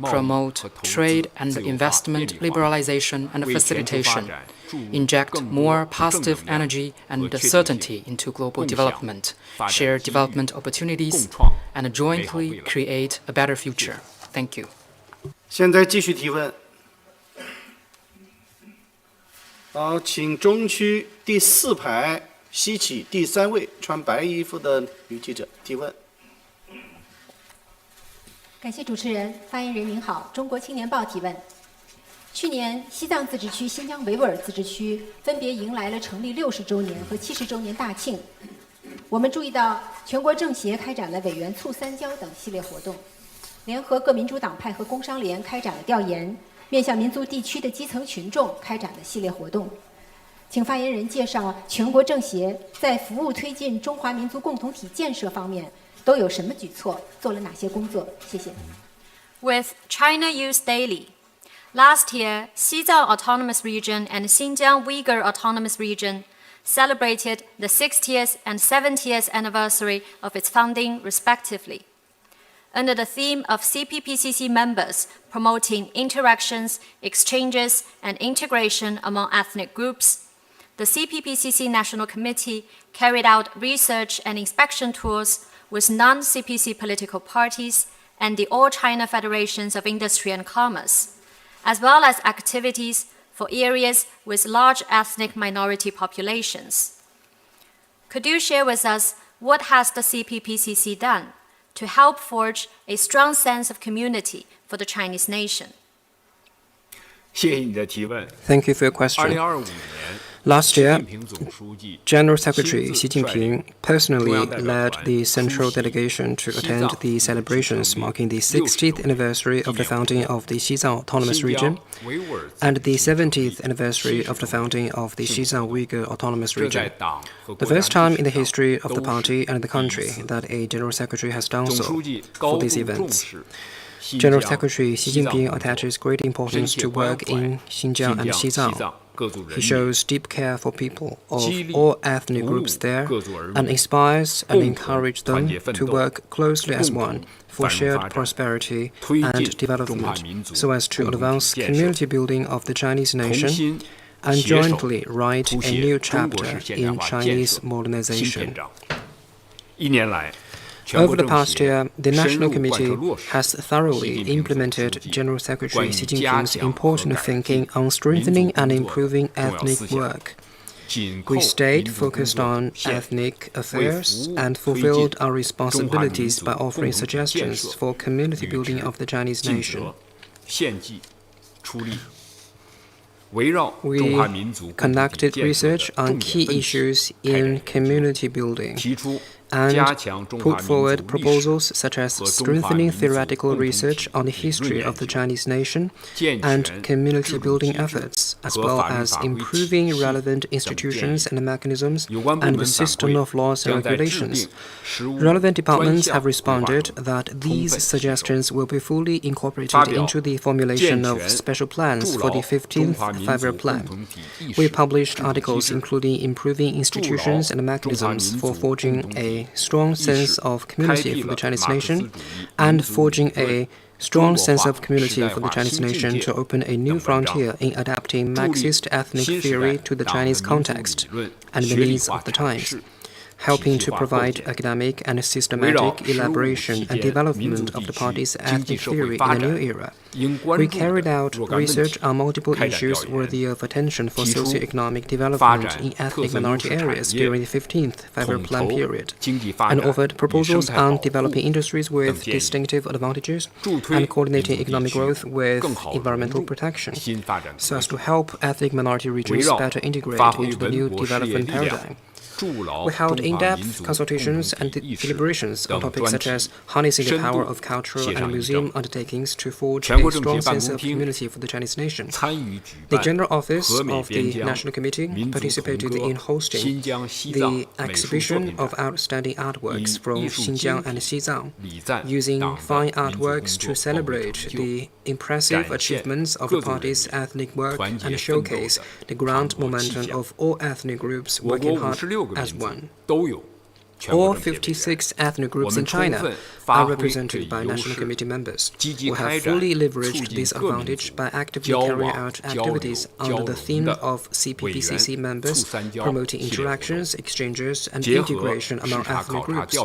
promote trade and investment liberalization and facilitation, inject more positive energy and certainty into global development, share development opportunities, and jointly create a better future. Thank you. 现在继续提问。好，请中区第4排西起第3位穿白衣服的女记者提问。感谢主持人，发言人您好，中国青年报提问。去年，西藏自治区、新疆维吾尔自治区分别迎来了成立60周年和70周年大庆。我们注意到，全国政协开展了委员促三交等系列活动，联合各民主党派和工商联开展了调研，面向民族地区的基层群众开展了系列活动。请发言人介绍全国政协在服务推进中华民族共同体建设方面都有什么举措，做了哪些工作？谢谢。With China Youth Daily. Last year, Xizang Autonomous Region and Xinjiang Uyghur Autonomous Region celebrated the 60th and 70th anniversary of its founding, respectively. Under the theme of CPPCC members promoting interactions, exchanges, and integration among ethnic groups, the CPPCC National Committee carried out research and inspection tours with non-CPC political parties and the All China Federations of Industry and Commerce, as well as activities for areas with large ethnic minority populations. Could you share with us what has the CPPCC done to help forge a strong sense of community for the Chinese nation? 谢谢你的提问。 Thank you for your question. Last year, General Secretary Xi Jinping personally led the central delegation to attend the celebrations marking the 60th anniversary of the founding of the Xizang Autonomous Region and the 70th anniversary of the founding of the Xizang Uyghur Autonomous Region. The first time in the history of the party and the country that a General Secretary has done so for these events. General Secretary Xi Jinping attaches great importance to work in Xinjiang and Xizang. He shows deep care for people of all ethnic groups there and inspires and encourages them to work closely as one for shared prosperity and development so as to advance community building of the Chinese nation and jointly write a new chapter in Chinese modernization. Over the past year, the National Committee has thoroughly implemented General Secretary Xi Jinping's important thinking on strengthening and improving ethnic work. We stayed focused on ethnic affairs and fulfilled our responsibilities by offering suggestions for community building of the Chinese nation. We conducted research on key issues in community building and put forward proposals such as strengthening theoretical research on the history of the Chinese nation and community building efforts, as well as improving relevant institutions and mechanisms and the system of laws and regulations. Relevant departments have responded that these suggestions will be fully incorporated into the formulation of special plans for the 15th Five-Year Plan. We published articles including improving institutions and mechanisms for forging a strong sense of community for the Chinese nation and forging a strong sense of community for the Chinese nation to open a new frontier in adapting Marxist ethnic theory to the Chinese context and the needs of the times, helping to provide academic and systematic elaboration and development of the party's ethnic theory in the new era. We carried out research on multiple issues worthy of attention for socioeconomic development in ethnic minority areas during the 15th Five-Year Plan period, and offered proposals on developing industries with distinctive advantages and coordinating economic growth with environmental protection, so as to help ethnic minority regions better integrate into the new development paradigm. We held in-depth consultations and deliberations on topics such as harnessing the power of cultural and museum undertakings to forge a strong sense of community for the Chinese nation. The General Office of the National Committee participated in hosting the exhibition of outstanding artworks from Xinjiang and Xizang, using fine artworks to celebrate the impressive achievements of the party's ethnic work and showcase the grand momentum of all ethnic groups working hard as one. All 56 ethnic groups in China are represented by National Committee members. We have fully leveraged this advantage by actively carrying out activities under the theme of CPPCC members, promoting interactions, exchanges, and integration among ethnic groups.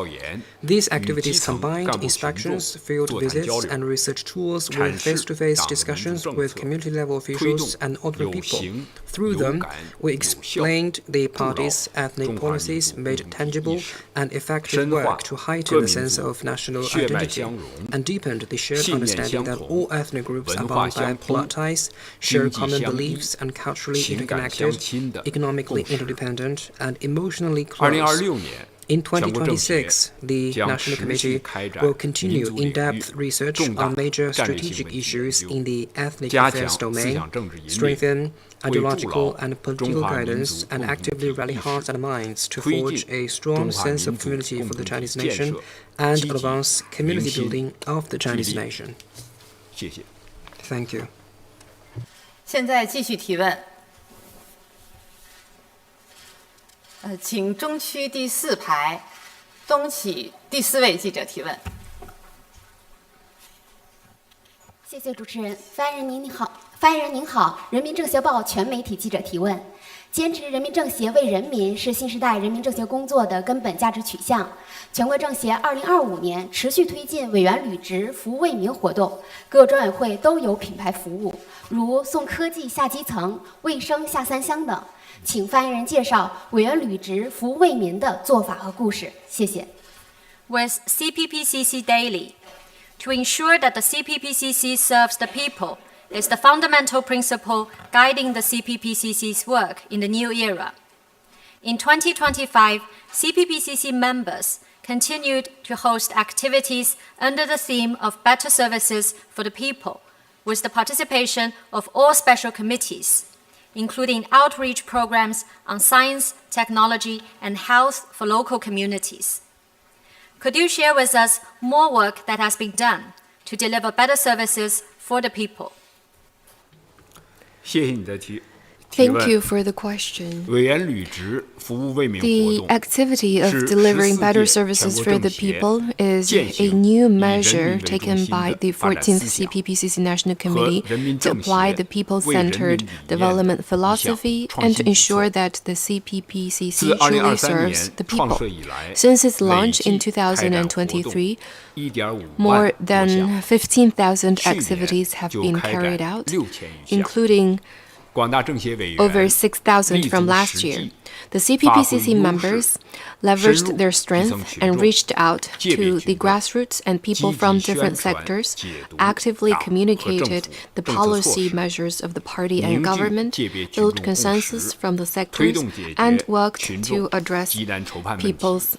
These activities combined inspections, field visits, and research tools with face-to-face discussions with community-level officials and ordinary people. Through them, we explained the party's ethnic policies, made tangible and effective work to heighten the sense of national identity, and deepened the shared understanding that all ethnic groups are bound by blood ties, share common beliefs, and culturally interconnected, economically interdependent, and emotionally close. In 2026, the National Committee will continue in-depth research on major strategic issues in the ethnic affairs domain, strengthen ideological and political guidance, and actively rally hearts and minds to forge a strong sense of community for the Chinese nation and advance community building of the Chinese nation. Thank you. 现在继续提问。请中区第4排东起第4位记者提问。谢谢主持人，发言人您好，发言人您好，人民政协报全媒体记者提问。坚持人民政协为人民是新时代人民政协工作的根本价值取向。全国政协2025年持续推进委员履职、服务为民活动，各专委会都有品牌服务，如送科技下基层、卫生下3乡等。请发言人介绍委员履职、服务为民的做法和故事。谢谢。With CPPCC Daily, to ensure that the CPPCC serves the people is the fundamental principle guiding the CPPCC's work in the new era. In 2025, CPPCC members continued to host activities under the theme of better services for the people, with the participation of all special committees, including outreach programs on science, technology, and health for local communities. Could you share with us more work that has been done to deliver better services for the people? 谢谢你的提问。 Thank you for the question. 委员履职服务为民活 The 动 activity of delivering better services for the people is a new measure taken by the 14th CPPCC National Committee to apply the people-centered development philosophy and to ensure that the CPPCC truly serves the people. Since its launch in 2023, more than 15,000 activities have been carried out, including over 6,000 from last year. The CPPCC members leveraged their strength and reached out to the grassroots and people from different sectors, actively communicated the policy measures of the party and government, built consensus from the sectors, and worked to address people's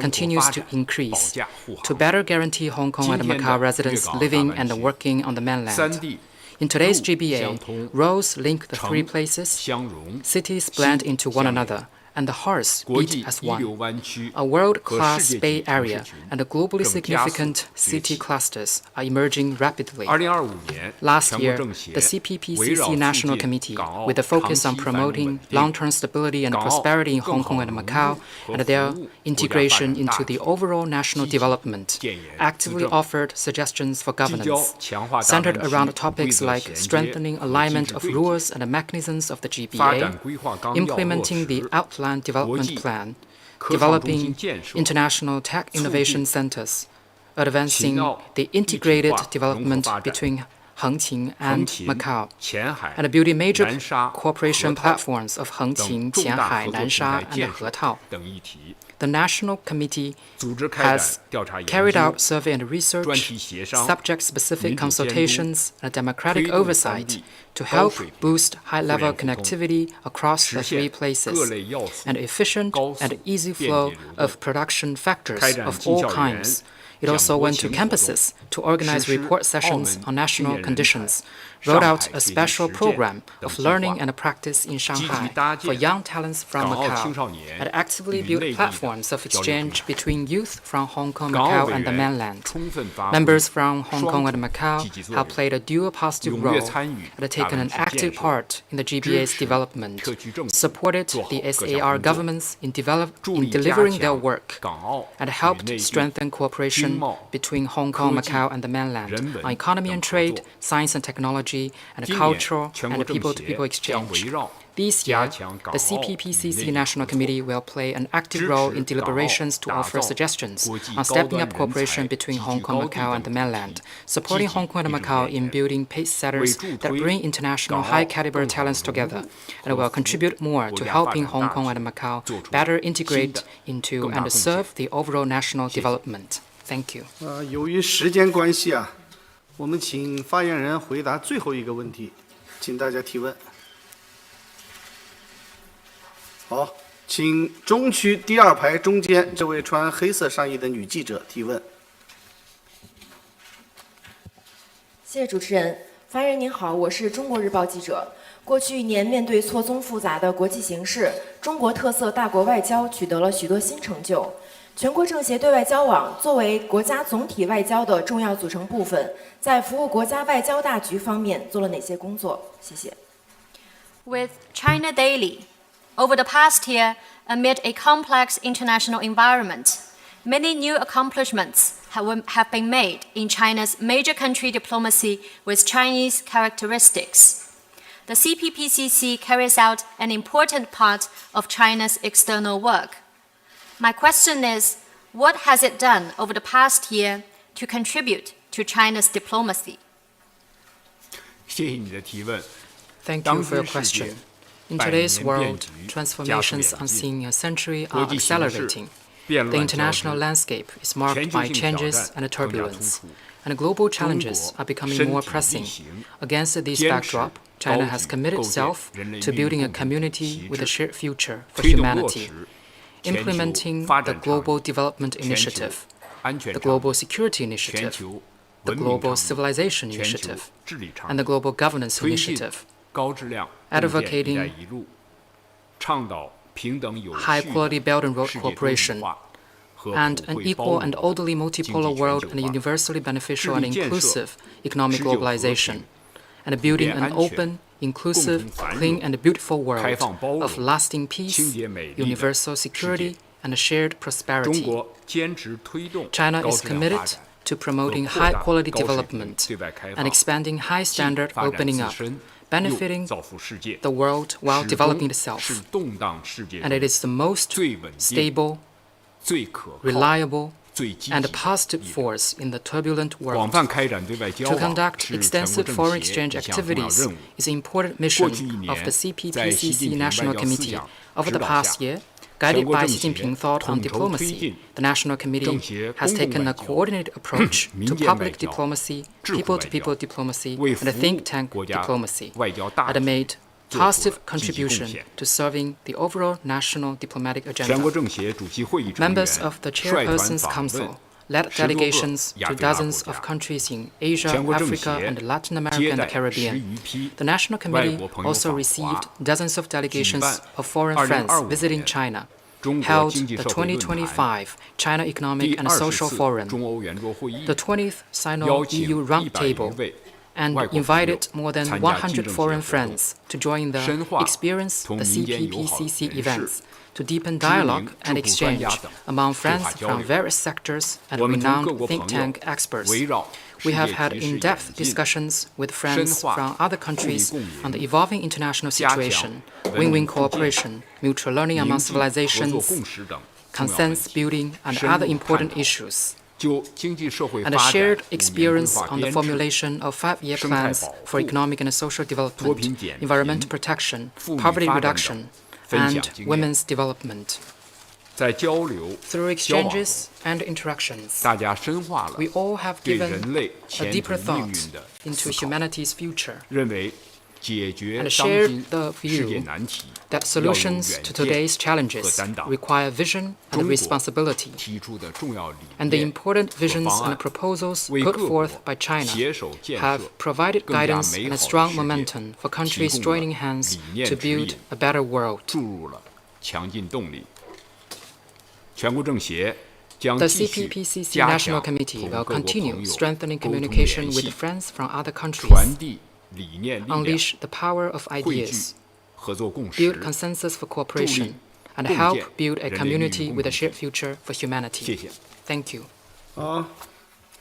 continues to increase to better guarantee Hong Kong and Macau residents living and working on the mainland. In today's GBA, roads link the three places, cities blend into one another, and the hearts beat as one. A world-class Bay Area and globally significant city clusters are emerging rapidly. Last year, the CPPCC National Committee, with a focus on promoting long-term stability and prosperity in Hong Kong and Macau, and their integration into the overall national development, actively offered suggestions for governance, centered around topics like strengthening alignment of rules and mechanisms of the GBA, implementing the outline development plan, developing international tech innovation centers, advancing the integrated development between Hengqin and Macau, and building major cooperation platforms of Hengqin, Qianhai, Nansha, and Hetao. The National Committee has carried out survey and research, subject-specific consultations, and democratic oversight to help boost high-level connectivity across the three places, and efficient and easy flow of production factors of all kinds. It also went to campuses to organize report sessions on national conditions, rolled out a special program of learning and practice in Shanghai for young talents from Macau, and actively built platforms of exchange between youth from Hong Kong, Macau, and the mainland. Members from Hong Kong and Macau have played a dual positive role and taken an active part in the GBA's development, supported the SAR governments in delivering their work, and helped strengthen cooperation between Hong Kong, Macau, and the mainland on economy and trade, science and technology, and cultural and people-to-people exchange. This year, the CPPCC National Committee will play an active role in deliberations to offer suggestions on stepping up cooperation between Hong Kong, Macau, and the mainland, supporting Hong Kong and Macau in building pace-setters that bring international high-caliber talents together, and will contribute more to helping Hong Kong and Macau better integrate into and serve the overall national development. Thank you. 由于时间关系啊，我们请发言人回答最后一个问题，请大家提问。好，请中区第二排中间这位穿黑色上衣的女记者提问。谢谢主持人。发言人您好，我是中国日报记者。过去一年，面对错综复杂的国际形势，中国特色大国外交取得了许多新成就。全国政协对外交网作为国家总体外交的重要组成部分，在服务国家外交大局方面做了哪些工作？谢谢。With China Daily, over the past year, amid a complex international environment, many new accomplishments have been made in China's major country diplomacy with Chinese characteristics. The CPPCC carries out an important part of China's external work. My question is, what has it done over the past year to contribute to China's diplomacy? 谢谢你的提问。 Thank you for your question. In today's world, transformations unseen a century are accelerating. The international landscape is marked by changes and turbulence, and global challenges are becoming more pressing. Against this backdrop, China has committed itself to building a community with a shared future for humanity, implementing the Global Development Initiative, the Global Security Initiative, the Global Civilization Initiative, and the Global Governance Initiative, advocating high-quality Belt and Road cooperation, and an equal and orderly multipolar world and universally beneficial and inclusive economic globalization, and building an open, inclusive, clean and beautiful world of lasting peace, universal security, and shared prosperity. China is committed to promoting high-quality development and expanding high-standard opening up, benefiting the world while developing itself. And it is the most stable, reliable, and positive force in the turbulent world. To conduct extensive foreign exchange activities is an important mission of the CPPCC National Committee. Over the past year, guided by Xi Jinping thought on diplomacy, the National Committee has taken a coordinated approach to public diplomacy, people-to-people diplomacy, and think tank diplomacy, and made positive contribution to serving the overall national diplomatic agenda. Members of the Chairperson's Council led delegations to dozens of countries in Asia, Africa, and Latin America and the Caribbean. The National Committee also received dozens of delegations of foreign friends visiting China, held the 2025 China Economic and Social Forum, the 20th Sino-EU Roundtable, and invited more than 100 foreign friends to join the Experience the CPPCC events to deepen dialogue and exchange among friends from various sectors and renowned think tank experts. We have had in-depth discussions with friends from other countries on the evolving international situation, win-win cooperation, mutual learning among civilizations, consensus building, and other important issues, and a shared experience on the formulation of 5-year plans for economic and social development, environmental protection, poverty reduction, and women's development. Through exchanges and interactions, we all have given a deeper thought into humanity's future and shared the view that solutions to today's challenges require vision and responsibility. And the important visions and proposals put forth by China have provided guidance and a strong momentum for countries joining hands to build a better world. The CPPCC National Committee will continue strengthening communication with friends from other countries, unleash the power of ideas, build consensus for cooperation, and help build a community with a shared future for humanity. Thank you.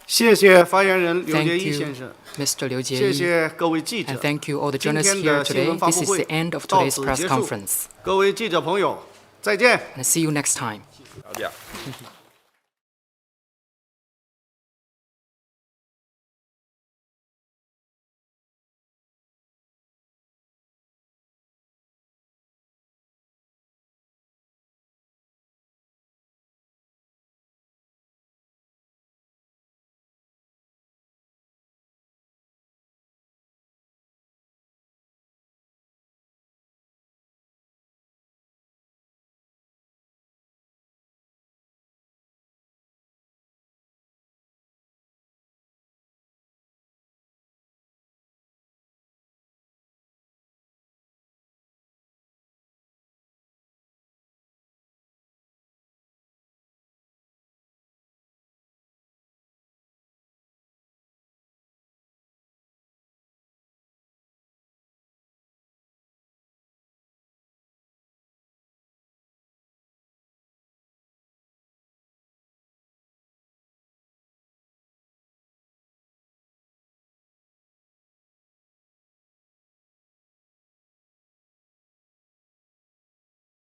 谢谢发言人刘杰一 Thank 先 you, 生， Mr. Liu 谢 Jieyi, 谢各位记者 and thank you all the 今 journalists 天 here 的新 today. 闻发 This 布 is 会 the end of 到 today's 此 press 结束 conference. 各位记者朋友，再见。 And see you next time. 再见。